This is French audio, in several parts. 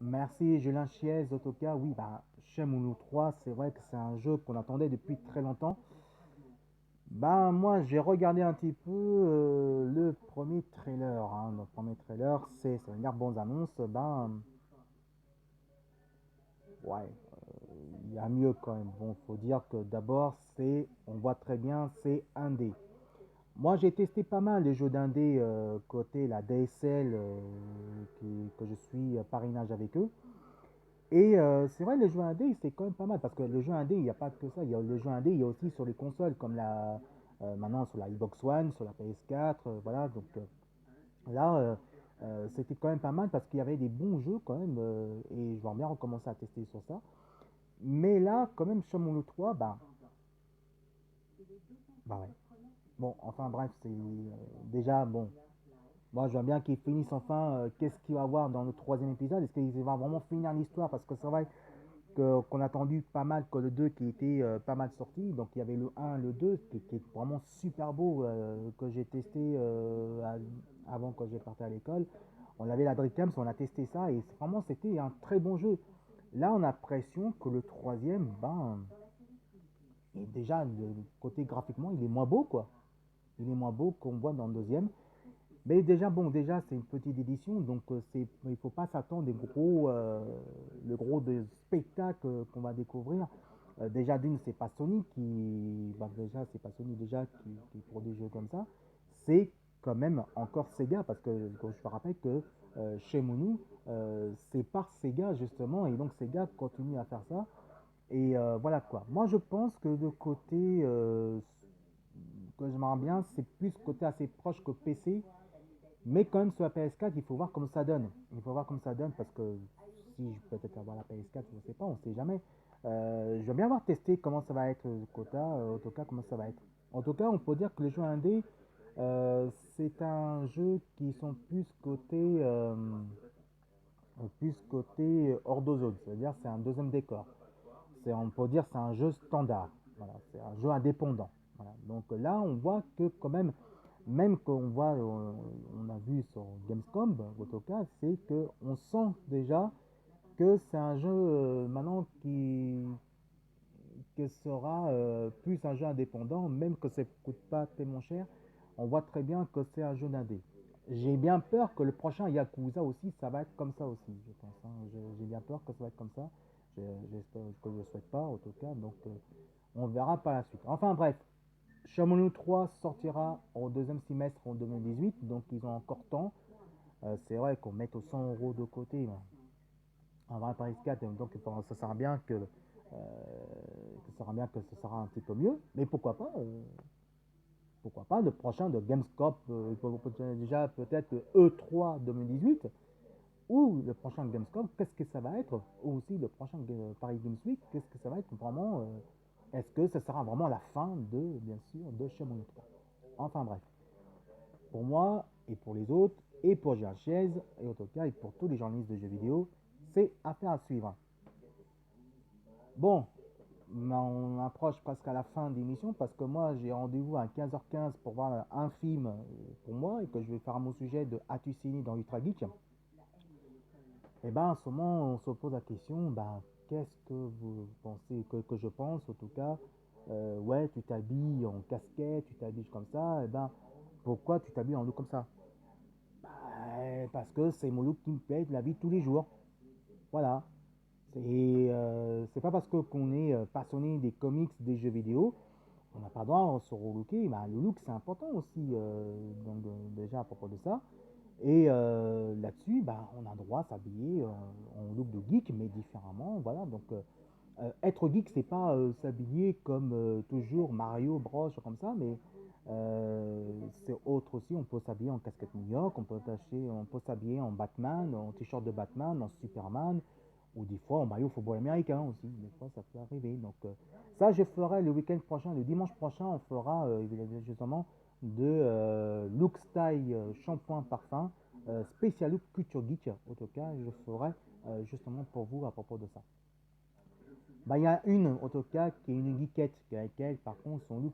Merci Julien Chiez, Autoka. Oui, Shenmue 3, c'est vrai que c'est un jeu qu'on attendait depuis très longtemps. Moi, j'ai regardé un petit peu le premier trailer, hein. Le premier trailer, ça veut dire bonnes annonces. Ouais, il y a mieux quand même. Bon, faut dire que d'abord, on voit très bien, c'est indé. Moi, j'ai testé pas mal les jeux d'indé côté la DSL, que je suis parrainage avec eux. Et c'est vrai, les jeux indés, c'est quand même pas mal parce que le jeu indé, il n'y a pas que ça. Il y a le jeu indé, il y a aussi sur les consoles comme maintenant sur la Xbox One, sur la PS4, voilà. Donc là, c'était quand même pas mal parce qu'il y avait des bons jeux quand même et je vais bien recommencer à tester sur ça. Mais là, quand même, sur mon 3, ouais. Bon, enfin bref, c'est déjà bon. Moi, je veux bien qu'ils finissent enfin. Qu'est-ce qu'il va y avoir dans le troisième épisode? Est-ce qu'il va vraiment finir l'histoire? Parce que c'est vrai, qu'on a attendu pas mal que le 2 qui était pas mal sorti. Donc il y avait le un le 2 qui est vraiment super beau que j'ai testé avant que j'ai parti à l'école. On avait la Dreamcast, on a testé ça et vraiment c'était un très bon jeu. Là on a l'impression que le troisième, et déjà le côté graphiquement il est moins beau quoi. Il est moins beau qu'on voit dans le deuxième. Mais déjà, bon, déjà, c'est une petite édition, donc il faut pas s'attendre le gros de spectacle qu'on va découvrir. Déjà, d'une, c'est pas Sony déjà, c'est pas Sony déjà qui pour des jeux comme ça. C'est quand même encore Sega, parce que je me rappelle que chez Monu, c'est par Sega justement, et donc Sega continue à faire ça. Et voilà quoi. Moi, je pense que de côté que je m'en bien, c'est plus côté assez proche que PC. Mais quand même sur la PS4, il faut voir comment ça donne. Il faut voir comment ça donne parce que si je peux peut-être avoir la PS4, je ne sais pas, on ne sait jamais. Je veux bien voir tester comment ça va être en tout cas comment ça va être. En tout cas, on peut dire que les jeux indés, c'est un jeu qui sont plus côté hors d'ozone, c'est-à-dire c'est un deuxième décor. On peut dire c'est un jeu standard, voilà, c'est un jeu indépendant. Voilà. Donc là, on voit que quand même qu'on voit, on a vu sur Gamescom, en tout cas, c'est que on sent déjà que c'est un jeu maintenant qui sera plus un jeu indépendant, même que ça ne coûte pas tellement cher. On voit très bien que c'est un jeu d'indé. J'ai bien peur que le prochain Yakuza aussi, ça va être comme ça aussi, je pense, hein. J'ai bien peur que ça va être comme ça. J'espère que je ne le souhaite pas, en tout cas. Donc, on verra par la suite. Enfin, bref, Shenmue 3 sortira au deuxième semestre en 2018, donc ils ont encore temps. C'est vrai qu'on met aux 100 euros de côté, en vrai Paris 4, donc ça sera bien ça sera un petit peu mieux, mais pourquoi pas le prochain de Gamescom, déjà peut-être E3 2018, ou le prochain Gamescom, qu'est-ce que ça va être, ou aussi le prochain Paris Games Week, qu'est-ce que ça va être vraiment, est-ce que ça sera vraiment la fin bien sûr, de Shenmue 3. Enfin bref, pour moi et pour les autres, et pour Gérard Chiez, et en tout cas, et pour tous les journalistes de jeux vidéo, c'est affaire à suivre. Bon, on approche presque à la fin de l'émission parce que moi j'ai rendez-vous à 15h15 pour voir un film pour moi et que je vais faire mon sujet de As-tu signé dans Ultra Geek. Et en ce moment on se pose la question, qu'est-ce que vous pensez, que je pense en tout cas, ouais tu t'habilles en casquette, tu t'habilles comme ça, pourquoi tu t'habilles en look comme ça? Parce que c'est mon look qui me plaît de la vie de tous les jours. Voilà. C'est pas parce qu'on est passionné des comics, des jeux vidéo, on n'a pas le droit de se relooker. Le look c'est important aussi, donc déjà à propos de ça. Et là-dessus, on a le droit de s'habiller en look de geek, mais différemment. Voilà, donc être geek, c'est pas s'habiller comme toujours Mario Bros, comme ça, mais c'est autre aussi. On peut s'habiller en casquette New York, on peut s'habiller en Batman, en t-shirt de Batman, en Superman, ou des fois en maillot football américain aussi. Des fois, ça peut arriver. Donc, ça, je ferai le week-end prochain, le dimanche prochain, on fera justement de look style shampoing parfum spécial look culture geek. En tout cas, je ferai justement pour vous à propos de ça. Il y a une, en tout cas, qui est une geekette, avec elle, par contre, son look,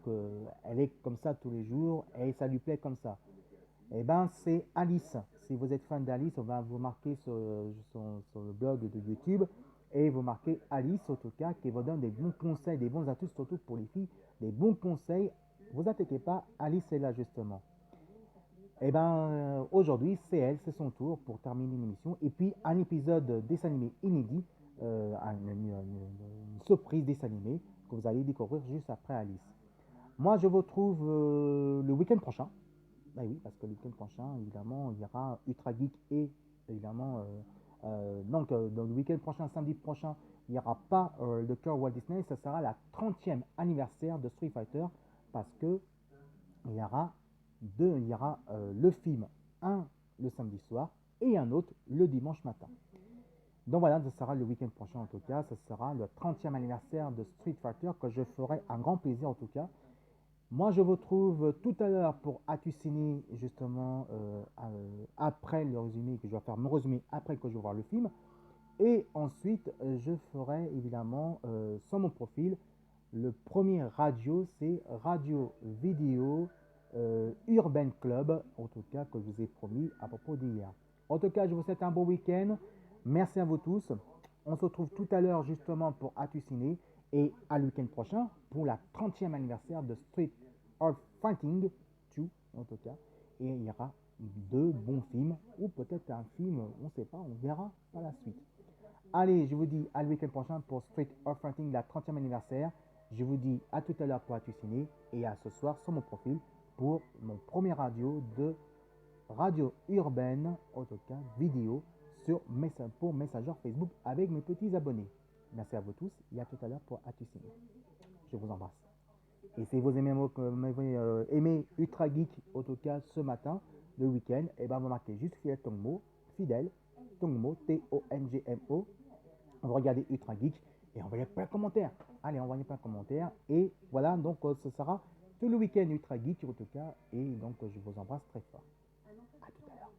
elle est comme ça tous les jours, et ça lui plaît comme ça. Eh ben, c'est Alice. Si vous êtes fan d'Alice, on va vous marquer sur le blog de YouTube et vous marquez Alice, en tout cas, qui vous donne des bons conseils, des bons astuces, surtout pour les filles, des bons conseils. Vous inquiétez pas, Alice est là justement. Eh ben, aujourd'hui, c'est elle, c'est son tour pour terminer l'émission. Et puis, un épisode dessin animé inédit, une surprise dessin animé que vous allez découvrir juste après Alice. Moi, je vous retrouve le week-end prochain. Ben oui, parce que le week-end prochain, évidemment, il y aura Ultra Geek et évidemment, dans le week-end prochain, samedi prochain, il n'y aura pas le cœur Walt Disney, ça sera la 30e anniversaire de Street Fighter parce que il y aura il y aura le film, un le samedi soir et un autre le dimanche matin. Donc voilà, ce sera le week-end prochain en tout cas, ce sera le 30e anniversaire de Street Fighter que je ferai un grand plaisir en tout cas. Moi, je vous retrouve tout à l'heure pour Ciné, justement, après le résumé, que je vais faire mon résumé après que je vais voir le film. Et ensuite, je ferai évidemment sur mon profil, le premier radio, c'est Radio Vidéo Urban Club, en tout cas, que je vous ai promis à propos d'hier. En tout cas, je vous souhaite un bon week-end. Merci à vous tous. On se retrouve tout à l'heure justement pour Ciné et à le week-end prochain pour la 30e anniversaire de Street of Fighting 2, en tout cas. Et il y aura deux bons films, ou peut-être un film, on ne sait pas, on verra par la suite. Allez, je vous dis à le week-end prochain pour Street of Fighting, la 30e anniversaire. Je vous dis à tout à l'heure pour Ciné et à ce soir sur mon profil pour mon premier radio de radio urbaine, en tout cas vidéo, pour Messenger Facebook avec mes petits abonnés. Merci à vous tous et à tout à l'heure pour Ciné. Je vous embrasse. Et si vous aimez Ultra Geek, en tout cas ce matin, le week-end, et ben vous marquez juste fidèle, Tongmo, Tongmo. Vous regardez Ultra Geek et envoyez plein de commentaires. Allez, envoyez plein de commentaires. Et voilà, donc ce sera tout le week-end Ultra Geek en tout cas. Et donc je vous embrasse très fort. À tout à l'heure.